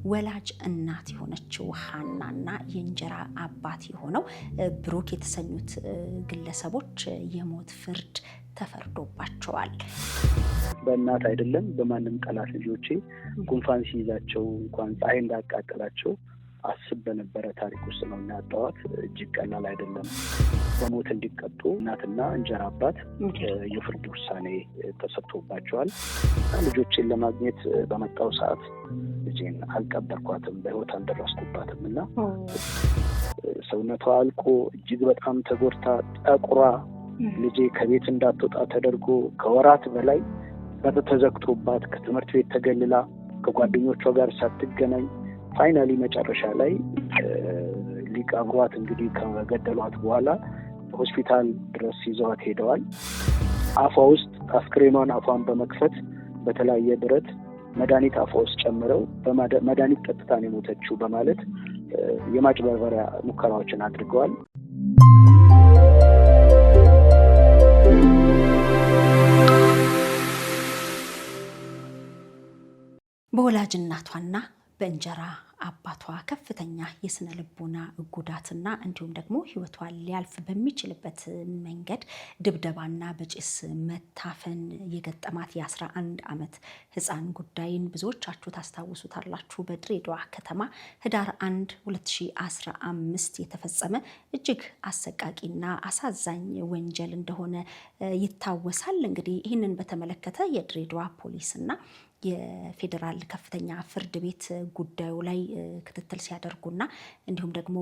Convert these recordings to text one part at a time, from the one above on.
ወላጅ እናት የሆነችው ሐናና የእንጀራ አባት የሆነው ብሩክ የተሰኙት ግለሰቦች የሞት ፍርድ ተፈርዶባቸዋል። በእናት አይደለም በማንም ጠላት ልጆቼ ጉንፋን ሲይዛቸው እንኳን ፀሐይ እንዳቃጠላቸው አስብ በነበረ ታሪክ ውስጥ ነው ያጣዋት። እጅግ ቀላል አይደለም። በሞት እንዲቀጡ እናትና እንጀራ አባት የፍርድ ውሳኔ ተሰጥቶባቸዋል። ልጆቼን ለማግኘት በመጣው ሰዓት ልጄን አልቀበርኳትም፣ በህይወት አልደረስኩባትም እና ሰውነቷ አልቆ እጅግ በጣም ተጎድታ ጠቁራ ልጄ ከቤት እንዳትወጣ ተደርጎ ከወራት በላይ በር ተዘግቶባት ከትምህርት ቤት ተገልላ ከጓደኞቿ ጋር ሳትገናኝ ፋይናሊ መጨረሻ ላይ ሊቀብሯት እንግዲህ ከገደሏት በኋላ ሆስፒታል ድረስ ይዘዋት ሄደዋል። አፏ ውስጥ አስክሬኗን አፏን በመክፈት በተለያየ ብረት መድኃኒት አፏ ውስጥ ጨምረው በመድኃኒት ጠጥታ ነው የሞተችው በማለት የማጭበርበሪያ ሙከራዎችን አድርገዋል። በወላጅ እናቷና በእንጀራ አባቷ ከፍተኛ የስነ ልቦና ጉዳትና እንዲሁም ደግሞ ህይወቷ ሊያልፍ በሚችልበት መንገድ ድብደባና በጭስ መታፈን የገጠማት የ11 ዓመት ህፃን ጉዳይን ብዙዎቻችሁ ታስታውሱታላችሁ። በድሬዳዋ ከተማ ህዳር 1 2015 የተፈጸመ እጅግ አሰቃቂና አሳዛኝ ወንጀል እንደሆነ ይታወሳል። እንግዲህ ይህንን በተመለከተ የድሬዳዋ ፖሊስና የፌዴራል ከፍተኛ ፍርድ ቤት ጉዳዩ ላይ ክትትል ሲያደርጉና እንዲሁም ደግሞ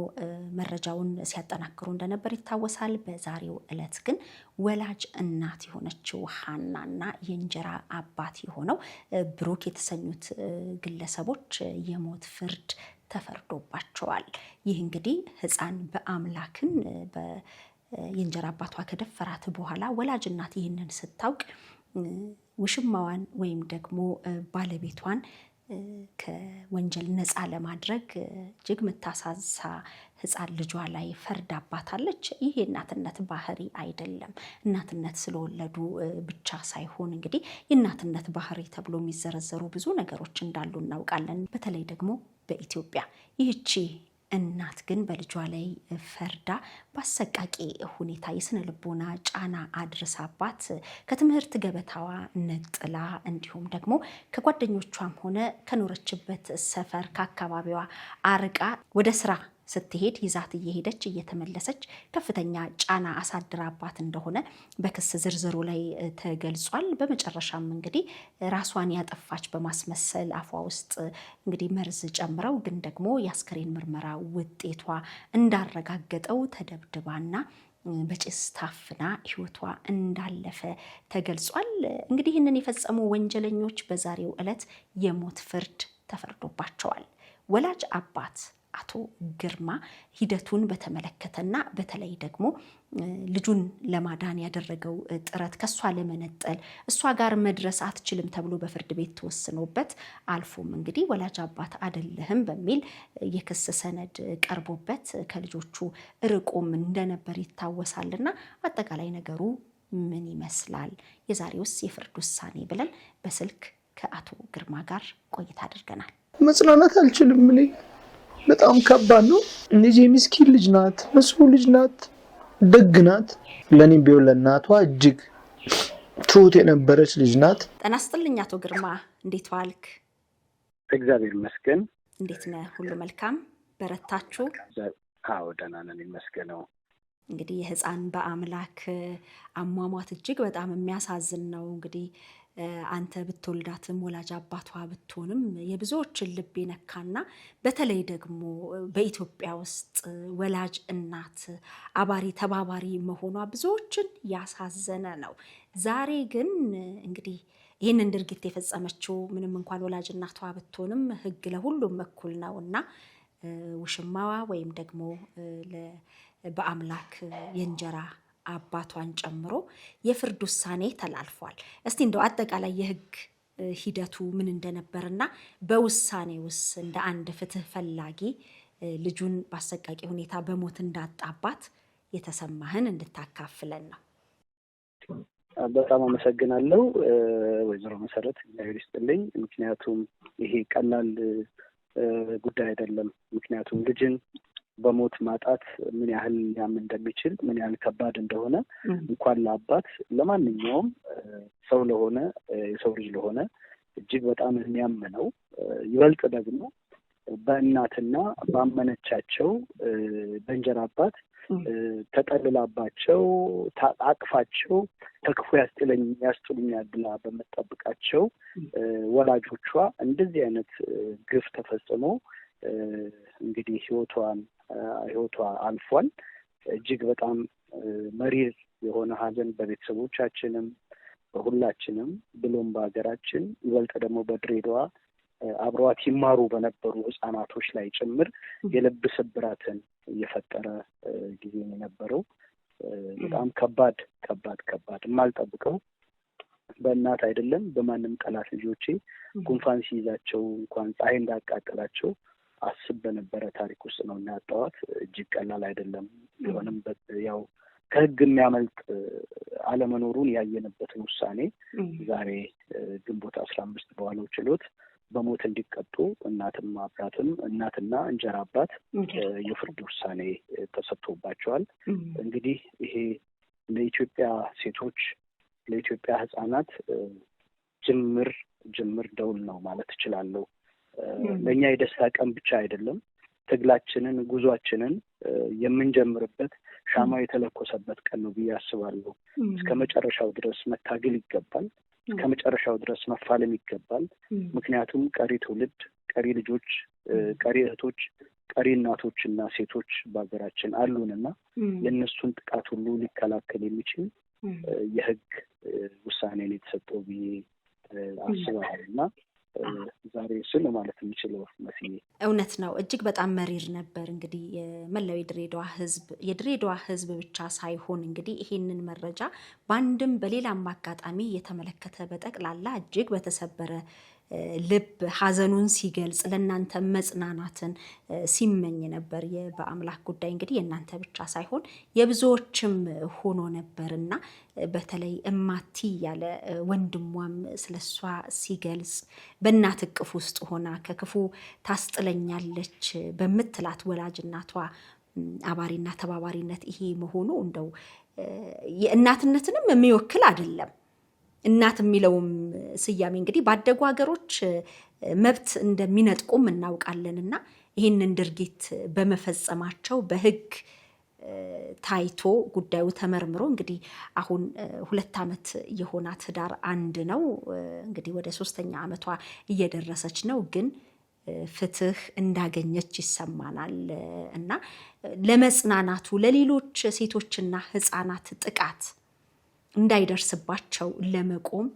መረጃውን ሲያጠናክሩ እንደነበር ይታወሳል። በዛሬው ዕለት ግን ወላጅ እናት የሆነችው ሐናና የእንጀራ አባት የሆነው ብሩክ የተሰኙት ግለሰቦች የሞት ፍርድ ተፈርዶባቸዋል። ይህ እንግዲህ ህፃን በአምላክን የእንጀራ አባቷ ከደፈራት በኋላ ወላጅ እናት ይህንን ስታውቅ ውሽማዋን ወይም ደግሞ ባለቤቷን ከወንጀል ነፃ ለማድረግ እጅግ መታሳዛ ህፃን ልጇ ላይ ፈርዳባታለች። ይህ የእናትነት ባህሪ አይደለም። እናትነት ስለወለዱ ብቻ ሳይሆን እንግዲህ የእናትነት ባህሪ ተብሎ የሚዘረዘሩ ብዙ ነገሮች እንዳሉ እናውቃለን። በተለይ ደግሞ በኢትዮጵያ ይህቺ እናት ግን በልጇ ላይ ፈርዳ በአሰቃቂ ሁኔታ የስነ ልቦና ጫና አድርሳባት ከትምህርት ገበታዋ ነጥላ እንዲሁም ደግሞ ከጓደኞቿም ሆነ ከኖረችበት ሰፈር ከአካባቢዋ አርቃ ወደ ስራ ስትሄድ ይዛት እየሄደች እየተመለሰች ከፍተኛ ጫና አሳድራባት እንደሆነ በክስ ዝርዝሩ ላይ ተገልጿል። በመጨረሻም እንግዲህ ራሷን ያጠፋች በማስመሰል አፏ ውስጥ እንግዲህ መርዝ ጨምረው ግን ደግሞ የአስክሬን ምርመራ ውጤቷ እንዳረጋገጠው ተደብድባና በጭስ ታፍና ህይወቷ እንዳለፈ ተገልጿል። እንግዲህ ይህንን የፈጸሙ ወንጀለኞች በዛሬው ዕለት የሞት ፍርድ ተፈርዶባቸዋል። ወላጅ አባት አቶ ግርማ ሂደቱን በተመለከተና በተለይ ደግሞ ልጁን ለማዳን ያደረገው ጥረት ከሷ ለመነጠል እሷ ጋር መድረስ አትችልም ተብሎ በፍርድ ቤት ተወስኖበት አልፎም እንግዲህ ወላጅ አባት አይደለህም በሚል የክስ ሰነድ ቀርቦበት ከልጆቹ ርቆም እንደነበር ይታወሳልና አጠቃላይ ነገሩ ምን ይመስላል? የዛሬውስ የፍርድ ውሳኔ ብለን በስልክ ከአቶ ግርማ ጋር ቆይታ አድርገናል። መጽናናት አልችልም እኔ በጣም ከባድ ነው። ልጄ ምስኪን ልጅ ናት፣ መስሉ ልጅ ናት፣ ደግ ናት። ለኔም ቢሆን ለእናቷ እጅግ ትሁት የነበረች ልጅ ናት። ጤና ይስጥልኝ አቶ ግርማ፣ እንዴት ዋልክ? እግዚአብሔር ይመስገን። እንዴት ነህ? ሁሉ መልካም? በረታችሁ? አዎ ደህና ነን ይመስገነው። እንግዲህ የህፃን በአምላክ አሟሟት እጅግ በጣም የሚያሳዝን ነው። እንግዲህ አንተ ብትወልዳትም ወላጅ አባቷ ብትሆንም የብዙዎችን ልብ የነካና በተለይ ደግሞ በኢትዮጵያ ውስጥ ወላጅ እናት አባሪ ተባባሪ መሆኗ ብዙዎችን ያሳዘነ ነው። ዛሬ ግን እንግዲህ ይህንን ድርጊት የፈጸመችው ምንም እንኳን ወላጅ እናቷ ብትሆንም ህግ ለሁሉም እኩል ነውና ውሽማዋ ወይም ደግሞ በአምላክ የእንጀራ አባቷን ጨምሮ የፍርድ ውሳኔ ተላልፏል። እስቲ እንደው አጠቃላይ የህግ ሂደቱ ምን እንደነበርና በውሳኔውስ እንደ አንድ ፍትህ ፈላጊ ልጁን በአሰቃቂ ሁኔታ በሞት እንዳጣባት የተሰማህን እንድታካፍለን ነው። በጣም አመሰግናለሁ ወይዘሮ መሰረት፣ እግዚአብሔር ይስጥልኝ። ምክንያቱም ይሄ ቀላል ጉዳይ አይደለም። ምክንያቱም ልጅን በሞት ማጣት ምን ያህል ሊያም እንደሚችል ምን ያህል ከባድ እንደሆነ እንኳን ለአባት ለማንኛውም ሰው ለሆነ የሰው ልጅ ለሆነ እጅግ በጣም የሚያምነው ይበልጥ ደግሞ በእናትና ባመነቻቸው በእንጀራ አባት ተጠልላባቸው አቅፋቸው ተክፎ ያስጥሉኛል ብላ በመጠብቃቸው ወላጆቿ እንደዚህ አይነት ግፍ ተፈጽሞ እንግዲህ ህይወቷ አልፏል። እጅግ በጣም መሪር የሆነ ሀዘን በቤተሰቦቻችንም በሁላችንም ብሎም በሀገራችን ይበልጥ ደግሞ በድሬዳዋ አብረዋት ይማሩ በነበሩ ህጻናቶች ላይ ጭምር የልብ ስብራትን እየፈጠረ ጊዜ የነበረው በጣም ከባድ የማልጠብቀው በእናት አይደለም በማንም ጠላት ልጆቼ ጉንፋን ሲይዛቸው እንኳን ፀሐይ እንዳቃጠላቸው አስብ በነበረ ታሪክ ውስጥ ነው እና ያጣኋት። እጅግ ቀላል አይደለም። ቢሆንም ያው ከህግ የሚያመልጥ አለመኖሩን ያየንበትን ውሳኔ ዛሬ ግንቦት 15 በዋለው ችሎት በሞት እንዲቀጡ እናትና እንጀራ አባት የፍርድ ውሳኔ ተሰጥቶባቸዋል። እንግዲህ ይሄ ለኢትዮጵያ ሴቶች ለኢትዮጵያ ህጻናት ጅምር ደውል ነው ማለት እችላለሁ። ለእኛ የደስታ ቀን ብቻ አይደለም፣ ትግላችንን ጉዟችንን የምንጀምርበት ሻማው የተለኮሰበት ቀን ነው ብዬ አስባለሁ። እስከ መጨረሻው ድረስ መታገል ይገባል። እስከ መጨረሻው ድረስ መፋለም ይገባል። ምክንያቱም ቀሪ ትውልድ፣ ቀሪ ልጆች፣ ቀሪ እህቶች፣ ቀሪ እናቶችና ሴቶች በሀገራችን አሉንና የእነሱን ጥቃት ሁሉ ሊከላከል የሚችል የህግ ውሳኔ ነው የተሰጠው ብዬ አስባለሁና ዛሬ ስለ ማለት የሚችለው መስዬ እውነት ነው። እጅግ በጣም መሪር ነበር። እንግዲህ መላው የድሬዳዋ ህዝብ ብቻ ሳይሆን እንግዲህ ይሄንን መረጃ በአንድም በሌላም አጋጣሚ የተመለከተ በጠቅላላ እጅግ በተሰበረ ልብ ሀዘኑን ሲገልጽ ለእናንተ መጽናናትን ሲመኝ ነበር። በአምላክ ጉዳይ እንግዲህ የእናንተ ብቻ ሳይሆን የብዙዎችም ሆኖ ነበርና በተለይ እማቲ ያለ ወንድሟም ስለሷ ሲገልጽ በእናት እቅፍ ውስጥ ሆና ከክፉ ታስጥለኛለች በምትላት ወላጅ እናቷ አባሪና ተባባሪነት ይሄ መሆኑ እንደው የእናትነትንም የሚወክል አይደለም። እናት የሚለውም ስያሜ እንግዲህ ባደጉ ሀገሮች መብት እንደሚነጥቁም እናውቃለንና ይህንን ድርጊት በመፈጸማቸው በህግ ታይቶ ጉዳዩ ተመርምሮ እንግዲህ አሁን 2 ዓመት የሆናት ህዳር 1 ነው እንግዲህ ወደ 3ኛ ዓመቷ እየደረሰች ነው። ግን ፍትህ እንዳገኘች ይሰማናል እና ለመጽናናቱ ለሌሎች ሴቶችና ህፃናት ጥቃት እንዳይደርስባቸው ለመቆም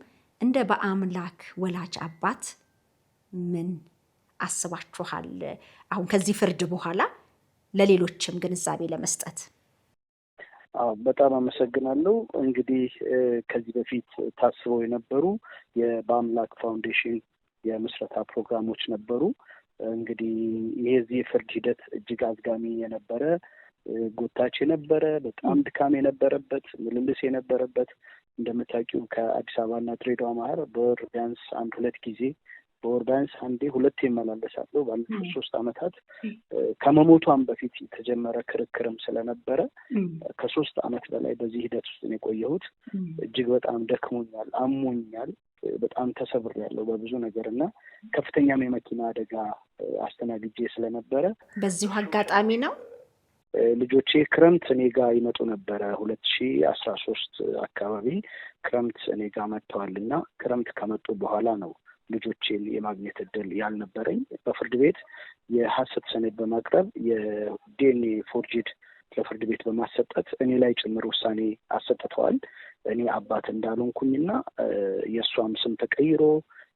እንደ በአምላክ ወላጅ አባት ምን አስባችኋል? አሁን ከዚህ ፍርድ በኋላ ለሌሎችም ግንዛቤ ለመስጠት። በጣም አመሰግናለሁ። እንግዲህ ከዚህ በፊት ታስበው የነበሩ በአምላክ ፋውንዴሽን የምስረታ ፕሮግራሞች ነበሩ። እንግዲህ የዚህ የፍርድ ሂደት እጅግ አዝጋሚ የነበረ ጎታች የነበረ በጣም ድካም የነበረበት ምልልስ የነበረበት እንደምታውቂው ከአዲስ አበባና ድሬዳዋ መሀል በወር ቢያንስ 1-2 ጊዜ በወር ቢያንስ 1-2 ይመላለሳለሁ። ባለፉት 3 ዓመታት ከመሞቷን በፊት የተጀመረ ክርክርም ስለነበረ ከ3 ዓመት በላይ በዚህ ሂደት ውስጥ ነው የቆየሁት። እጅግ በጣም ደክሞኛል፣ አሞኛል፣ በጣም ተሰብሬያለሁ በብዙ ነገር እና ከፍተኛም የመኪና አደጋ አስተናግጄ ስለነበረ በዚሁ አጋጣሚ ነው ልጆቼ ክረምት እኔ ጋር ይመጡ ነበረ። 2013 አካባቢ ክረምት እኔ ጋር መጥተዋልና ክረምት ከመጡ በኋላ ነው ልጆቼን የማግኘት እድል ያልነበረኝ። በፍርድ ቤት የሐሰት ሰነድ በማቅረብ የዲኤንኤ ፎርጅድ ለፍርድ ቤት በማሰጠት እኔ ላይ ጭምር ውሳኔ አሰጥተዋል። እኔ አባት እንዳልሆንኩኝና የእሷም ስም ተቀይሮ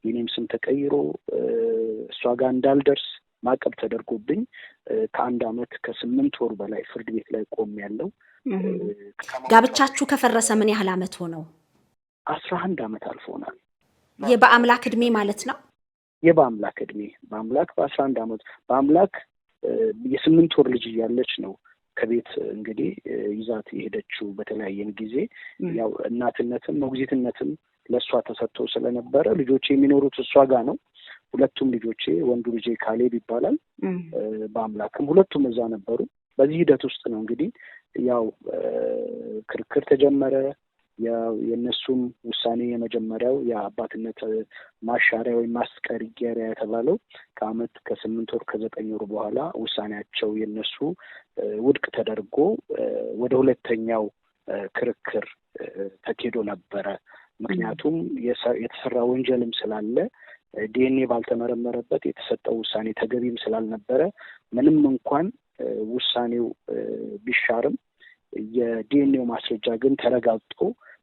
የኔም ስም ተቀይሮ እሷ ጋር እንዳልደርስ ማዕቀብ ተደርጎብኝ ከ1 ዓመት ከ8 ወር በላይ ፍርድ ቤት ላይ ቆሜያለሁ። ጋብቻችሁ ከፈረሰ ምን ያህል ዓመት ሆነው? 11 ዓመት አልፎናል። የበአምላክ እድሜ ማለት ነው። የበአምላክ እድሜ በአምላክ በ11 ዓመት በአምላክ የ8 ወር ልጅ እያለች ነው ከቤት እንግዲህ ይዛት የሄደችው። በተለያየን ጊዜ ያው እናትነትም ሞግዚትነትም ለእሷ ተሰጥቶ ስለነበረ ልጆቼ የሚኖሩት እሷ ጋር ነው። 2ቱም ልጆቼ ወንዱ ልጄ ካሌብ ይባላል፣ በአምላክም ሁለቱም እዛ ነበሩ። በዚህ ሂደት ውስጥ ነው እንግዲህ ያው ክርክር ተጀመረ። የእነሱም ውሳኔ የመጀመሪያው የአባትነት ማሻሪያ ወይም ማስቀየሪያ የተባለው ከአመት ከ8 ወር ከ9 ወር በኋላ ውሳኔያቸው የነሱ ውድቅ ተደርጎ ወደ ሁለተኛው ክርክር ተኬዶ ነበረ። ምክንያቱም የተሰራ ወንጀልም ስላለ ዲኤንኤ ባልተመረመረበት የተሰጠው ውሳኔ ተገቢም ስላልነበረ ምንም እንኳን ውሳኔው ቢሻርም የዲኤንኤው ማስረጃ ግን ተረጋግጦ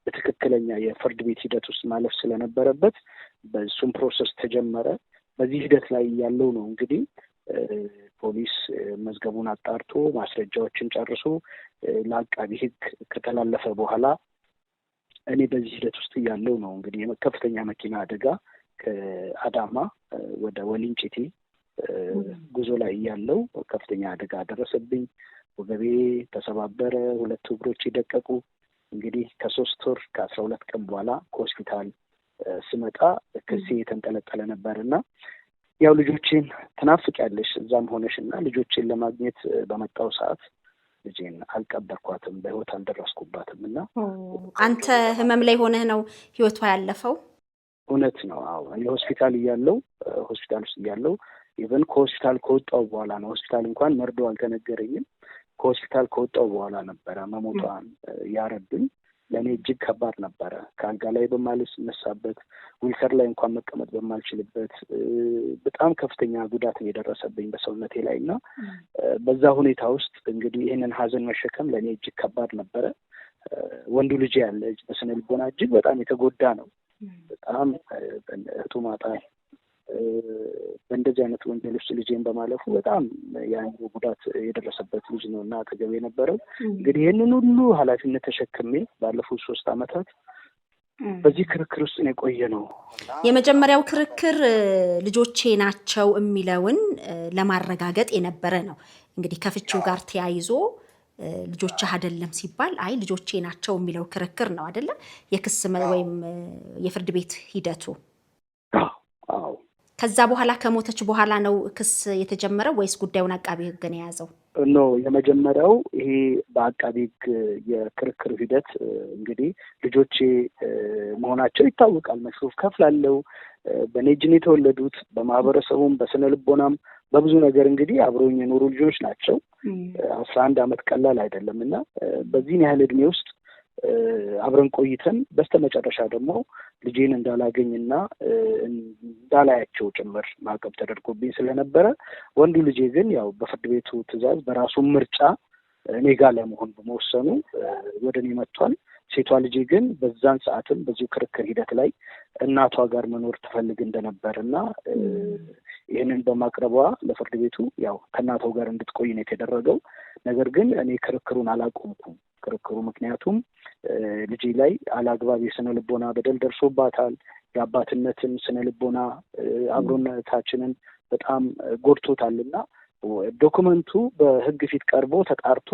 በትክክለኛ የፍርድ ቤት ሂደት ውስጥ ማለፍ ስለነበረበት በሱም ፕሮሰስ ተጀመረ። በዚህ ሂደት ላይ ያለው ነው እንግዲህ ፖሊስ መዝገቡን አጣርቶ ማስረጃዎችን ጨርሶ ለአቃቢ ሕግ ከተላለፈ በኋላ እኔ በዚህ ሂደት ውስጥ ያለው ነው እንግዲህ ከፍተኛ መኪና አደጋ ከአዳማ ወደ ወሊንጭቲ ጉዞ ላይ ያለው ከፍተኛ አደጋ ደረሰብኝ። ወገቤ ተሰባበረ፣ 2 እግሮች ደቀቁ። እንግዲህ ከ3 ወር ከ12 ቀን በኋላ ከሆስፒታል ስመጣ ክሴ የተንጠለጠለ ነበርና ያው ልጆቼን ትናፍቂያለሽ እዛም ሆነሽና ልጆቼን ለማግኘት በመጣው ሰዓት ልጄን አልቀበርኳትም፣ በህይወት አልደረስኩባትም። እና አንተ ህመም ላይ ሆነህ ነው ህይወቷ ያለፈው? እውነት ነው። አዎ እኔ ሆስፒታል ውስጥ እያለሁ ኢቨን ከሆስፒታል ከወጣው በኋላ ነው። ሆስፒታል እንኳን መርዶ አልተነገረኝም። ከሆስፒታል ከወጣው በኋላ ነበረ መሞቷን ያረብኝ። ለእኔ እጅግ ከባድ ነበረ። ከአልጋ ላይ በማልነሳበት፣ ዊልቸር ላይ እንኳን መቀመጥ በማልችልበት በጣም ከፍተኛ ጉዳት የደረሰብኝ በሰውነቴ ላይ እና በዛ ሁኔታ ውስጥ እንግዲህ ይህንን ሀዘን መሸከም ለእኔ እጅግ ከባድ ነበረ። ወንዱ ልጅ ያለ በስነ ልቦና እጅግ በጣም የተጎዳ ነው። በጣም እህቱ ማጣት በእንደዚህ አይነት ወንጀል ውስጥ ልጄን በማለፉ በጣም የአእምሮ ጉዳት የደረሰበት ልጅ ነው እና አጠገብ የነበረው እንግዲህ ይህንን ሁሉ ኃላፊነት ተሸክሜ ባለፉት 3 ዓመታት በዚህ ክርክር ውስጥ ነው የቆየ ነው። የመጀመሪያው ክርክር ልጆቼ ናቸው የሚለውን ለማረጋገጥ የነበረ ነው። እንግዲህ ከፍቺው ጋር ተያይዞ ልጆችህ አይደለም ሲባል አይ ልጆቼ ናቸው የሚለው ክርክር ነው አይደለ? የክስ ወይም የፍርድ ቤት ሂደቱ። አዎ። ከዛ በኋላ ከሞተች በኋላ ነው ክስ የተጀመረው ወይስ ጉዳዩን አቃቢ ሕግ ነው የያዘው? ኖ የመጀመሪያው ይሄ በአቃቢ ሕግ የክርክር ሂደት እንግዲህ ልጆቼ መሆናቸው ይታወቃል። መስሩፍ ከፍላለው በኔ እጅ ነው የተወለዱት። በማህበረሰቡም በስነ ልቦናም በብዙ ነገር እንግዲህ አብረውኝ የኖሩ ልጆች ናቸው። 11 ዓመት ቀላል አይደለም እና በዚህን ያህል እድሜ ውስጥ አብረን ቆይተን በስተመጨረሻ ደግሞ ልጄን እንዳላገኝና እንዳላያቸው ጭምር ማዕቀብ ተደርጎብኝ ስለነበረ ወንዱ ልጄ ግን ያው በፍርድ ቤቱ ትዕዛዝ በራሱ ምርጫ እኔ ጋር ለመሆን በመወሰኑ ወደ እኔ መጥቷል። ሴቷ ልጄ ግን በዛን ሰዓትም በዚሁ ክርክር ሂደት ላይ እናቷ ጋር መኖር ትፈልግ እንደነበርና ይህንን በማቅረቧ ለፍርድ ቤቱ ያው ከእናቷ ጋር እንድትቆይ ነው የተደረገው። ነገር ግን እኔ ክርክሩን አላቆምኩም። ክርክሩ ምክንያቱም ልጄ ላይ አላግባብ የስነ ልቦና በደል ደርሶባታል። የአባትነትን ስነ ልቦና አብሮነታችንን በጣም ጎድቶታልና ዶክመንቱ በሕግ ፊት ቀርቦ ተጣርቶ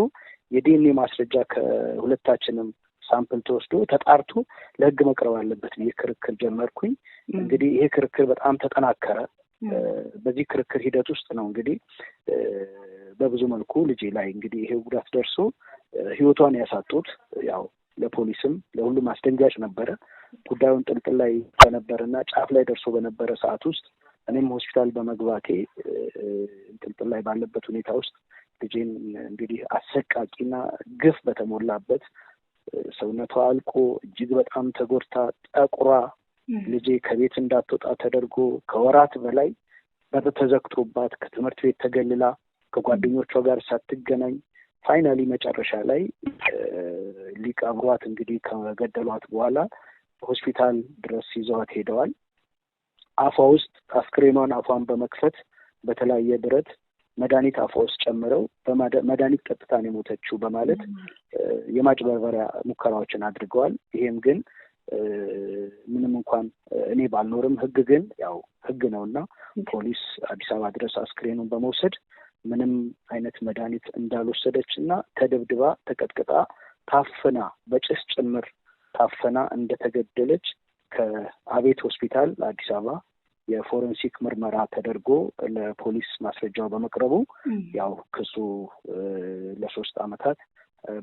የዲኤንኤ ማስረጃ ከሁለታችንም ሳምፕል ተወስዶ ተጣርቶ ለሕግ መቅረብ አለበት ብዬ ክርክር ጀመርኩኝ። እንግዲህ ይሄ ክርክር በጣም ተጠናከረ። በዚህ ክርክር ሂደት ውስጥ ነው እንግዲህ በብዙ መልኩ ልጄ ላይ እንግዲህ ይሄ ጉዳት ደርሶ ህይወቷን ያሳጡት። ያው ለፖሊስም ለሁሉም አስደንጋጭ ነበረ። ጉዳዩን ጥልጥል ላይ በነበረና ጫፍ ላይ ደርሶ በነበረ ሰዓት ውስጥ እኔም ሆስፒታል በመግባቴ ጥልጥል ላይ ባለበት ሁኔታ ውስጥ ልጄን እንግዲህ አሰቃቂና ግፍ በተሞላበት ሰውነቷ አልቆ እጅግ በጣም ተጎድታ ጠቁራ ልጄ ከቤት እንዳትወጣ ተደርጎ ከወራት በላይ በር ተዘግቶባት ከትምህርት ቤት ተገልላ ከጓደኞቿ ጋር ሳትገናኝ ፋይናሊ መጨረሻ ላይ ሊቀብሯት እንግዲህ ከገደሏት በኋላ ሆስፒታል ድረስ ይዘዋት ሄደዋል። አፏ ውስጥ አስክሬኗን አፏን በመክፈት በተለያየ ብረት መድኃኒት አፏ ውስጥ ጨምረው በመድኃኒት ጠጥታ ነው የሞተችው በማለት የማጭበርበሪያ ሙከራዎችን አድርገዋል። ይሄም ግን ምንም እንኳን እኔ ባልኖርም ሕግ ግን ያው ሕግ ነውና ፖሊስ አዲስ አበባ ድረስ አስክሬኑን በመውሰድ ምንም አይነት መድኃኒት እንዳልወሰደች እና ተደብድባ ተቀጥቅጣ ታፍና በጭስ ጭምር ታፍና እንደተገደለች ከአቤት ሆስፒታል አዲስ አበባ የፎረንሲክ ምርመራ ተደርጎ ለፖሊስ ማስረጃው በመቅረቡ ያው ክሱ ለ3 ዓመታት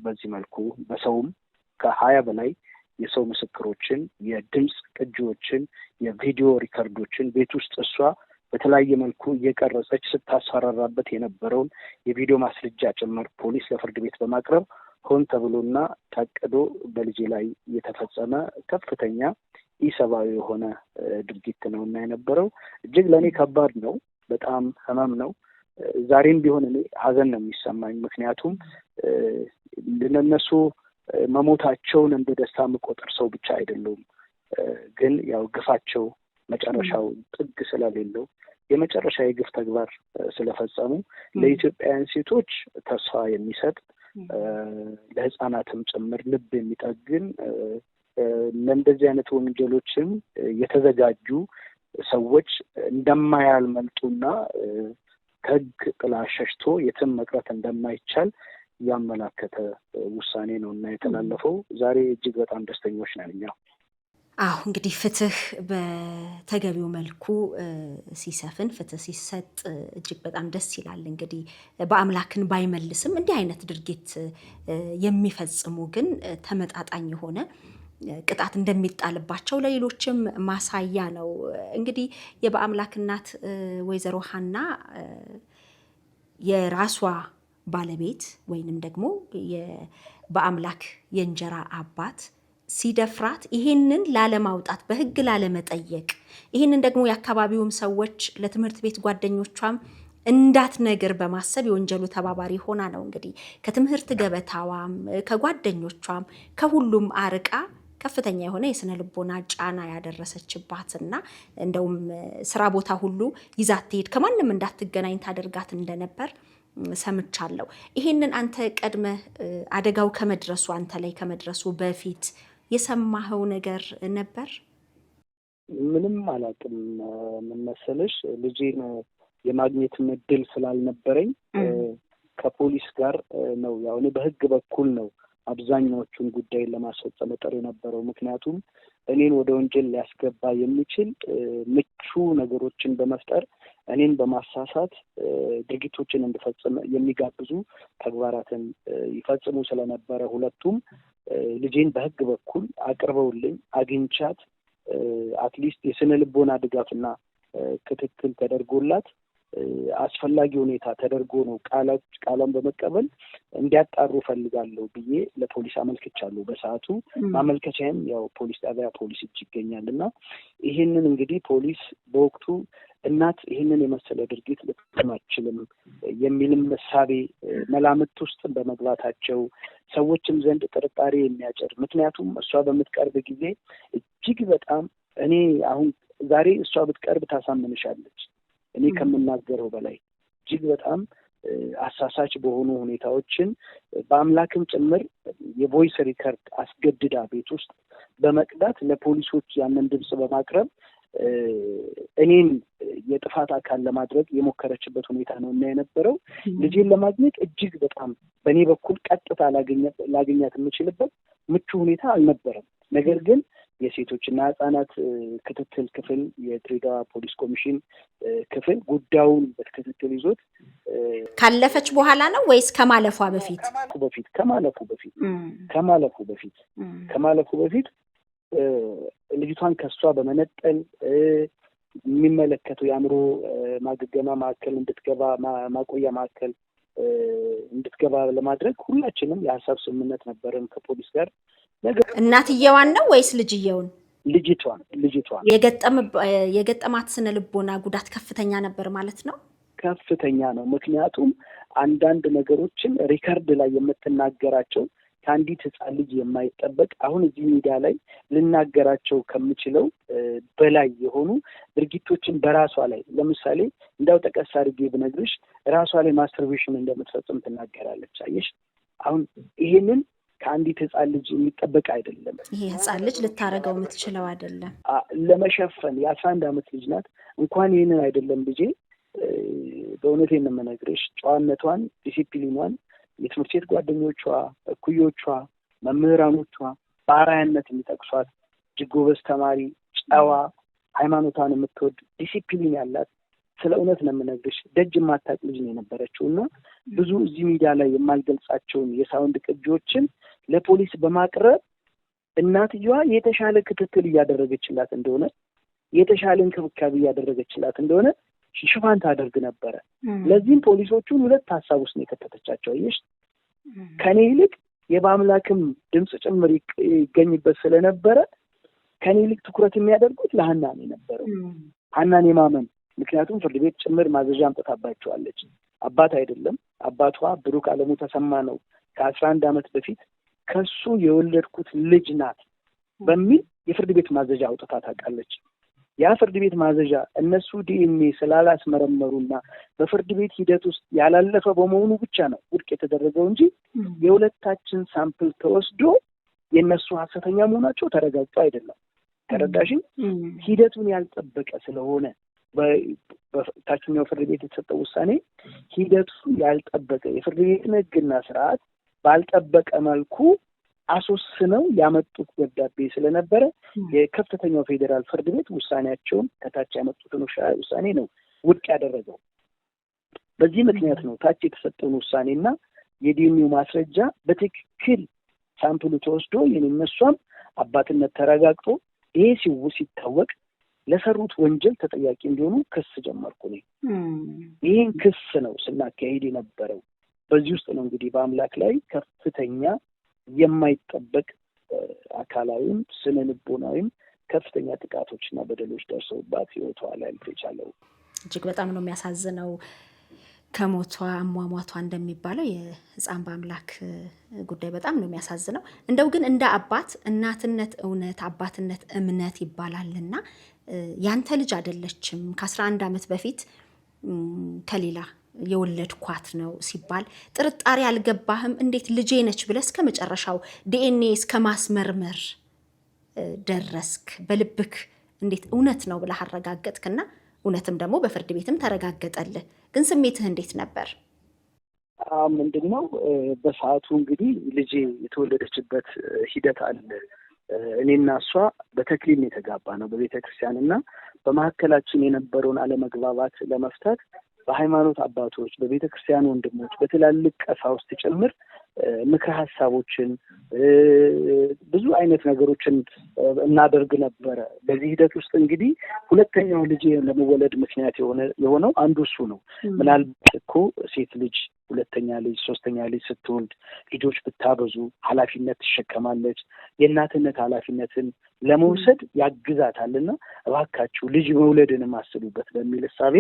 በዚህ መልኩ በሰውም ከ20 በላይ የሰው ምስክሮችን የድምጽ ቅጂዎችን የቪዲዮ ሪከርዶችን ቤት ውስጥ እሷ በተለያየ መልኩ እየቀረጸች ስታስፈራራበት የነበረውን የቪዲዮ ማስረጃ ጭምር ፖሊስ ለፍርድ ቤት በማቅረብ ሆን ተብሎና ታቅዶ በልጄ ላይ የተፈጸመ ከፍተኛ ኢሰብአዊ የሆነ ድርጊት ነው እና የነበረው እጅግ ለኔ ከባድ ነው። በጣም ህመም ነው። ዛሬም ቢሆን እኔ ሀዘን ነው የሚሰማኝ። ምክንያቱም ለነሱ መሞታቸውን እንደ ደስታ መቆጠር ሰው ብቻ አይደለም። ግን ያው ግፋቸው መጨረሻው ጥግ ስለሌለው የመጨረሻ የግፍ ተግባር ስለፈጸሙ ለኢትዮጵያውያን ሴቶች ተስፋ የሚሰጥ ለህፃናትም ጭምር ልብ የሚጠግን ለእንደዚህ አይነት ወንጀሎችም የተዘጋጁ ሰዎች እንደማያልመልጡና ከህግ ጥላ ሸሽቶ የትም መቅረት እንደማይቻል ያመላከተ ውሳኔ ነው እና የተላለፈው ዛሬ እጅግ በጣም ደስተኞች ነን እኛ። እንግዲህ ፍትህ በተገቢው መልኩ ሲሰፍን ፍትህ ሲሰጥ እጅግ በጣም ደስ ይላል። እንግዲህ በአምላክን ባይመልስም እንዲህ አይነት ድርጊት የሚፈጽሙ ግን ተመጣጣኝ የሆነ ቅጣት እንደሚጣልባቸው ለሌሎችም ማሳያ ነው። እንግዲህ የበአምላክ እናት ወይዘሮ ሀና የራሷ ባለቤት ወይንም ደግሞ በአምላክ የእንጀራ አባት ሲደፍራት ይሄንን ላለማውጣት በህግ ላለመጠየቅ ይሄንን ደግሞ የአካባቢውም ሰዎች ለትምህርት ቤት ጓደኞቿም እንዳትነግር በማሰብ የወንጀሉ ተባባሪ ሆና ነው እንግዲህ ከትምህርት ገበታዋም ከጓደኞቿም ከሁሉም አርቃ ከፍተኛ የሆነ የስነ ልቦና ጫና ያደረሰችባትና እንደውም ስራ ቦታ ሁሉ ይዛት ትሄድ ከማንም እንዳትገናኝ ታደርጋት እንደነበር ሰምቻለሁ። ይሄንን አንተ ቀድመ አደጋው ከመድረሱ አንተ ላይ ከመድረሱ በፊት የሰማኸው ነገር ነበር? ምንም አላውቅም። ምን መሰለሽ ልጄን የማግኘት እድል ስላልነበረኝ ከፖሊስ ጋር ነው ያው እኔ በህግ በኩል ነው አብዛኛዎቹን ጉዳይ ለማስፈጸም ጥሪ የነበረው። ምክንያቱም እኔን ወደ ወንጀል ሊያስገባ የሚችል ምቹ ነገሮችን በመፍጠር እኔን በማሳሳት ድርጊቶችን እንድፈጽም የሚጋብዙ ተግባራትን ይፈጽሙ ስለነበረ ሁለቱም ልጄን በህግ በኩል አቅርበውልኝ አግኝቻት አትሊስት የስነ ልቦና ድጋፍና ክትትል ተደርጎላት አስፈላጊ ሁኔታ ተደርጎ ነው ቃሏን በመቀበል እንዲያጣሩ ፈልጋለሁ ብዬ ለፖሊስ አመልክቻለሁ። በሰዓቱ ማመልከቻዬም ያው ፖሊስ ጣቢያ ፖሊስ እጅ ይገኛልና ይሄንን እንግዲህ ፖሊስ በወቅቱ እናት ይሄንን የመሰለ ድርጊት ልትፈጽም አትችልም የሚልም መሳቤ መላምት ውስጥ በመግባታቸው ሰዎችም ዘንድ ጥርጣሬ የሚያጭር ምክንያቱም እሷ በምትቀርብ ጊዜ እጅግ በጣም እኔ አሁን ዛሬ እሷ ብትቀርብ ታሳምንሻለች እኔ ከምናገረው በላይ እጅግ በጣም አሳሳች በሆኑ ሁኔታዎችን በአምላክም ጭምር የቮይስ ሪከርድ አስገድዳ ቤት ውስጥ በመቅዳት ለፖሊሶች ያንን ድምጽ በማቅረብ እኔን የጥፋት አካል ለማድረግ የሞከረችበት ሁኔታ ነው እና የነበረው ልጄን ለማግኘት እጅግ በጣም በእኔ በኩል ቀጥታ ላገኛት የምችልበት ምቹ ሁኔታ አልነበረም። ነገር ግን የሴቶችና ህጻናት ክትትል ክፍል የድሬዳዋ ፖሊስ ኮሚሽን ክፍል ጉዳዩን በትክክል ይዞት ካለፈች በኋላ ነው ወይስ ከማለፏ በፊት? ከማለፉ በፊት ልጅቷን ከሷ በመነጠል የሚመለከተው የአእምሮ ማገገሚያ ማዕከል እንድትገባ ማቆያ ማዕከል እንድትገባ ለማድረግ ሁላችንም የሀሳብ ስምምነት ነበረን ከፖሊስ ጋር። እናትየዋን ነው ወይስ ልጅየውን? ልጅቷን የገጠማት ስነ ልቦና ጉዳት ከፍተኛ ነበር ማለት ነው? ከፍተኛ ነው። ምክንያቱም አንዳንድ ነገሮችን ሪከርድ ላይ የምትናገራቸው ከአንዲት ህፃን ልጅ የማይጠበቅ አሁን እዚህ ሚዲያ ላይ ልናገራቸው ከምችለው በላይ የሆኑ ድርጊቶችን በራሷ ላይ ለምሳሌ እንዳው ጠቀስ አድርጌ ብነግርሽ ራሷ ላይ ማስተርቤሽን እንደምትፈጽም ትናገራለች። አየሽ አሁን ይሄንን ከአንዲት ህፃን ልጅ የሚጠበቅ አይደለም። ይሄ ህፃን ልጅ ልታረገው የምትችለው አይደለም። ለመሸፈን የ11 ዓመት ልጅ ናት። እንኳን ይሄንን አይደለም ልጄ በእውነቴን ነው የምነግርሽ ጨዋነቷን፣ ዲሲፕሊኗን የትምህርት ቤት ጓደኞቿ፣ እኩዮቿ፣ መምህራኖቿ በአርአያነት የሚጠቅሷት እጅግ ጎበዝ ተማሪ፣ ጨዋ ሃይማኖቷን የምትወድ ዲሲፕሊን ያላት ስለ እውነት ነው የምነግርሽ ደጅ የማታውቅ ልጅ ነው የነበረችው እና ብዙ እዚህ ሚዲያ ላይ የማልገልጻቸውን የሳውንድ ቅጂዎችን ለፖሊስ በማቅረብ እናትየዋ የተሻለ ክትትል እያደረገችላት እንደሆነ የተሻለ እንክብካቤ እያደረገችላት እንደሆነ ሽፋን ታደርግ ነበረ። ለዚህም ፖሊሶቹን ሁለት ሀሳብ ውስጥ ነው የከተተቻቸው። አየሽ ከኔ ይልቅ የበአምላክም ድምፅ ጭምር ይገኝበት ስለነበረ ከኔ ይልቅ ትኩረት የሚያደርጉት ለሀና ነው የነበረው። ሀናን የማመን ምክንያቱም ፍርድ ቤት ጭምር ማዘዣ አምጥታባቸዋለች። አባት አይደለም አባቷ ብሩክ አለሙ ተሰማ ነው ከ11 ዓመት በፊት ከሱ የወለድኩት ልጅ ናት በሚል የፍርድ ቤት ማዘዣ አውጥታ ታውቃለች። ያ ፍርድ ቤት ማዘዣ እነሱ ዲኤንኤ ስላላስመረመሩና በፍርድ ቤት ሂደት ውስጥ ያላለፈ በመሆኑ ብቻ ነው ውድቅ የተደረገው እንጂ የሁለታችን ሳምፕል ተወስዶ የነሱ ሐሰተኛ መሆናቸው ተረጋግጦ አይደለም። ተረዳሽኝ? ሂደቱን ያልጠበቀ ስለሆነ በታችኛው ፍርድ ቤት የተሰጠው ውሳኔ ሂደቱ ያልጠበቀ የፍርድ ቤትን ሕግና ስርዓት ባልጠበቀ መልኩ አስወስነው ያመጡት ደብዳቤ ስለነበረ የከፍተኛው ፌዴራል ፍርድ ቤት ውሳኔያቸውን ከታች ያመጡትን ውሳኔ ነው ውድቅ ያደረገው። በዚህ ምክንያት ነው ታች የተሰጠውን ውሳኔና የዲኤንኤ ማስረጃ በትክክል ሳምፕሉ ተወስዶ የነሷም አባትነት ተረጋግጦ ይሄ ሲታወቅ ለሰሩት ወንጀል ተጠያቂ እንዲሆኑ ክስ ጀመርኩ ነኝ። ይህን ክስ ነው ስናካሄድ የነበረው። በዚህ ውስጥ ነው እንግዲህ በአምላክ ላይ ከፍተኛ የማይጠበቅ አካላዊም ስነ ልቦናዊም ከፍተኛ ጥቃቶችና በደሎች ደርሰውባት ህይወቷ ሊያልፍ የቻለው። እጅግ በጣም ነው የሚያሳዝነው። ከሞቷ አሟሟቷ እንደሚባለው የህፃን በአምላክ ጉዳይ በጣም ነው የሚያሳዝነው። እንደው ግን እንደ አባት እናትነት እውነት አባትነት እምነት ይባላልና ያንተ ልጅ አይደለችም ከ11 ዓመት በፊት ከሌላ የወለድኳት ነው ሲባል ጥርጣሬ አልገባህም? እንዴት ልጄ ነች ብለህ እስከ መጨረሻው ዲኤንኤ እስከ ማስመርመር ደረስክ? በልብክ እንዴት እውነት ነው ብለህ አረጋገጥክና እውነትም ደግሞ በፍርድ ቤትም ተረጋገጠልህ። ግን ስሜትህ እንዴት ነበር? ምንድነው በሰዓቱ እንግዲህ ልጄ የተወለደችበት ሂደት አለ። እኔና እሷ በተክሊል የተጋባ ነው በቤተክርስቲያን እና በመካከላችን የነበረውን አለመግባባት ለመፍታት በሃይማኖት አባቶች በቤተክርስቲያን ወንድሞች በትላልቅ ቀሳውስት ጭምር ምክረ ሀሳቦችን ብዙ አይነት ነገሮችን እናደርግ ነበረ። በዚህ ሂደት ውስጥ እንግዲህ ሁለተኛው ልጅ ለመወለድ ምክንያት የሆነው አንዱ እሱ ነው። ምናልባት እኮ ሴት ልጅ ሁለተኛ ልጅ ሶስተኛ ልጅ ስትወልድ ልጆች ብታበዙ ኃላፊነት ትሸከማለች። የእናትነት ኃላፊነትን ለመውሰድ ያግዛታልና እባካችሁ ልጅ መውለድን ማስቡበት በሚል እሳቤ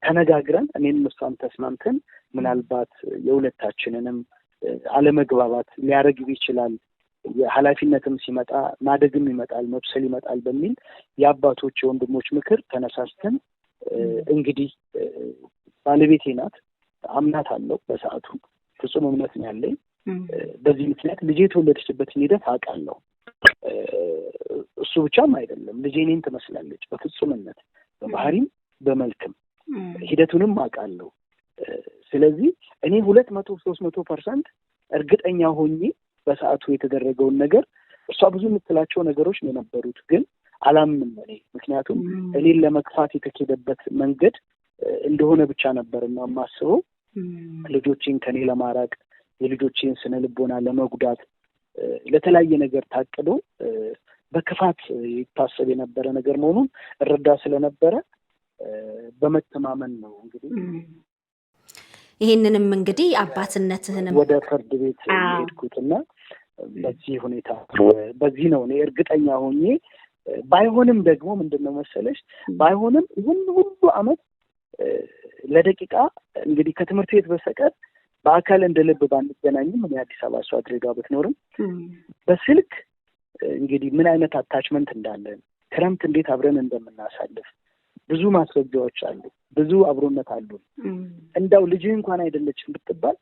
ተነጋግረን እኔም እሷም ተስማምተን ምናልባት የሁለታችንንም አለመግባባት ሊያረግብ ይችላል፣ የኃላፊነትም ሲመጣ ማደግም ይመጣል፣ መብሰል ይመጣል በሚል የአባቶች የወንድሞች ምክር ተነሳስተን እንግዲህ ባለቤቴ ናት፣ አምናት አለው። በሰዓቱ ፍጹም እምነት ነው ያለኝ። በዚህ ምክንያት ልጄ የተወለደችበትን ሂደት አውቃለሁ። እሱ ብቻም አይደለም ልጄ እኔን ትመስላለች በፍጹምነት በባህሪም በመልክም ሂደቱንም አውቃለሁ። ስለዚህ እኔ 200-300% እርግጠኛ ሆኜ በሰዓቱ የተደረገውን ነገር እሷ ብዙ የምትላቸው ነገሮች ነው የነበሩት፣ ግን አላምንም እኔ። ምክንያቱም እኔን ለመግፋት የተኬደበት መንገድ እንደሆነ ብቻ ነበርና የማስበው ልጆቼን ከኔ ለማራቅ የልጆቼን ስነ ልቦና ለመጉዳት ለተለያየ ነገር ታቅዶ በክፋት ይታሰብ የነበረ ነገር መሆኑን እረዳ ስለነበረ በመተማመን ነው እንግዲህ ይሄንንም እንግዲህ አባትነትህንም ወደ ፍርድ ቤት ሄድኩትና በዚህ ሁኔታ በዚህ ነው እኔ እርግጠኛ ሆኜ። ባይሆንም ደግሞ ምንድነው መሰለሽ ባይሆንም ይሁን ሁሉ አመት ለደቂቃ እንግዲህ ከትምህርት ቤት በስተቀር በአካል እንደ ልብ ባንገናኝም እኔ አዲስ አበባ እሷ ድሬዳዋ ብትኖርም በስልክ እንግዲህ ምን አይነት አታችመንት እንዳለን ክረምት እንዴት አብረን እንደምናሳልፍ ብዙ ማስረጃዎች አሉ። ብዙ አብሮነት አሉ። እንዳው ልጅህ እንኳን አይደለችም ብትባል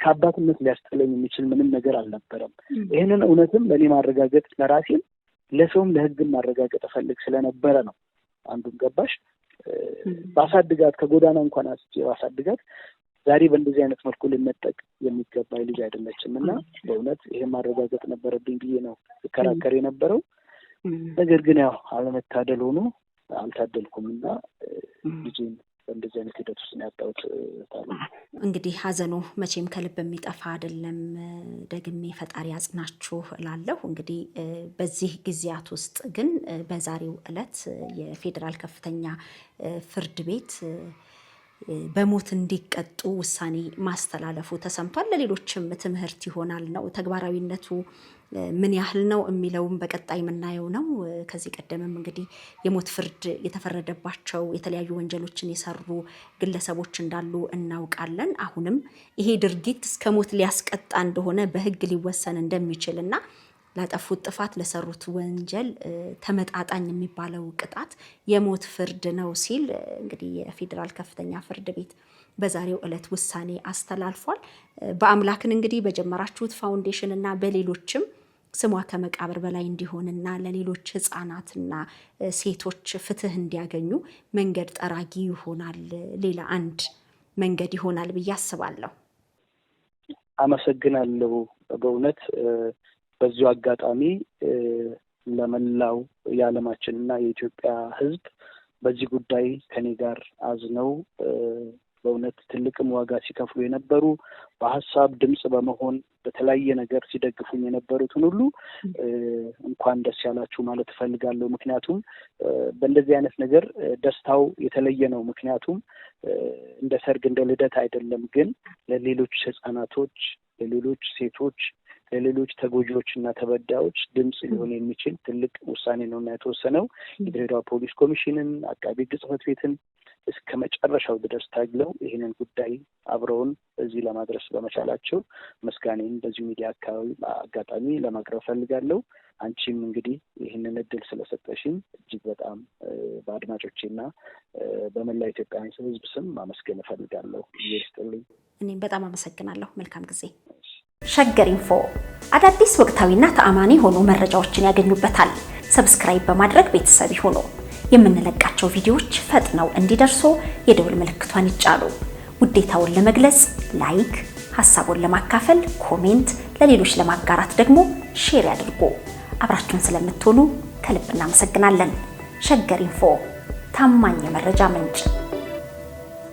ከአባትነት ሊያስጠለኝ የሚችል ምንም ነገር አልነበረም። ይህንን እውነትም ለእኔ ማረጋገጥ ለራሴም ለሰውም ለሕግም ማረጋገጥ እፈልግ ስለነበረ ነው። አንዱም ገባሽ ባሳድጋት ከጎዳና እንኳን አስቼ ባሳድጋት ዛሬ በእንደዚህ አይነት መልኩ ልነጠቅ የሚገባ ልጅ አይደለችም እና በእውነት ይሄን ማረጋገጥ ነበረብኝ ብዬ ነው ስከራከር የነበረው። ነገር ግን ያው አለመታደል ሆኖ አልታደልኩምና ልጄን በእንደዚህ አይነት ሂደት ውስጥ ነው ያጣሁት። እንግዲህ ሀዘኑ መቼም ከልብ የሚጠፋ አይደለም። ደግሜ ፈጣሪ ያጽናችሁ እላለሁ። እንግዲህ በዚህ ጊዜያት ውስጥ ግን በዛሬው ዕለት የፌዴራል ከፍተኛ ፍርድ ቤት በሞት እንዲቀጡ ውሳኔ ማስተላለፉ ተሰምቷል። ለሌሎችም ትምህርት ይሆናል ነው። ተግባራዊነቱ ምን ያህል ነው የሚለውም በቀጣይ የምናየው ነው። ከዚህ ቀደምም እንግዲህ የሞት ፍርድ የተፈረደባቸው የተለያዩ ወንጀሎችን የሰሩ ግለሰቦች እንዳሉ እናውቃለን። አሁንም ይሄ ድርጊት እስከ ሞት ሊያስቀጣ እንደሆነ በሕግ ሊወሰን እንደሚችል እና ላጠፉት ጥፋት ለሰሩት ወንጀል ተመጣጣኝ የሚባለው ቅጣት የሞት ፍርድ ነው ሲል እንግዲህ የፌዴራል ከፍተኛ ፍርድ ቤት በዛሬው ዕለት ውሳኔ አስተላልፏል። በአምላክን እንግዲህ በጀመራችሁት ፋውንዴሽን እና በሌሎችም ስሟ ከመቃብር በላይ እንዲሆንና ለሌሎች ህፃናትና ሴቶች ፍትህ እንዲያገኙ መንገድ ጠራጊ ይሆናል። ሌላ አንድ መንገድ ይሆናል ብዬ አስባለሁ። አመሰግናለሁ። በእውነት በዚሁ አጋጣሚ ለመላው የዓለማችንና የኢትዮጵያ ህዝብ በዚህ ጉዳይ ከኔ ጋር አዝነው በእውነት ትልቅም ዋጋ ሲከፍሉ የነበሩ በሀሳብ ድምጽ በመሆን በተለያየ ነገር ሲደግፉኝ የነበሩትን ሁሉ እንኳን ደስ ያላችሁ ማለት እፈልጋለሁ። ምክንያቱም በእንደዚህ አይነት ነገር ደስታው የተለየ ነው። ምክንያቱም እንደ ሰርግ እንደ ልደት አይደለም፣ ግን ለሌሎች ህፃናቶች፣ ለሌሎች ሴቶች፣ ለሌሎች ተጎጂዎች እና ተበዳዮች ድምጽ ሊሆን የሚችል ትልቅ ውሳኔ ነው እና የተወሰነው የድሬዳዋ ፖሊስ ኮሚሽንን፣ አቃቢ ህግ ጽሕፈት ቤትን እስከ መጨረሻው ድረስ ታግለው ይህንን ጉዳይ አብረውን እዚህ ለማድረስ በመቻላቸው ምስጋናዬን በዚሁ ሚዲያ አጋጣሚ ለማቅረብ ፈልጋለሁ። አንቺም እንግዲህ ይህንን እድል ስለሰጠሽኝ እጅግ በጣም በአድማጮቼና በመላው ኢትዮጵያውያን ህዝብ ስም ማመስገን እፈልጋለሁ። ይስጥልኝ። እኔም በጣም አመሰግናለሁ። መልካም ጊዜ። ሸገር ኢንፎ አዳዲስ ወቅታዊና ተአማኒ የሆኑ መረጃዎችን ያገኙበታል። ሰብስክራይብ በማድረግ ቤተሰብ ይሁኑ። የምንለቃቸው ቪዲዮዎች ፈጥነው እንዲደርሱ የደውል ምልክቷን ይጫኑ። ውዴታውን ለመግለጽ ላይክ፣ ሐሳቡን ለማካፈል ኮሜንት፣ ለሌሎች ለማጋራት ደግሞ ሼር ያድርጉ። አብራችሁን ስለምትሆኑ ከልብ እናመሰግናለን። ሸገር ኢንፎ ታማኝ የመረጃ ምንጭ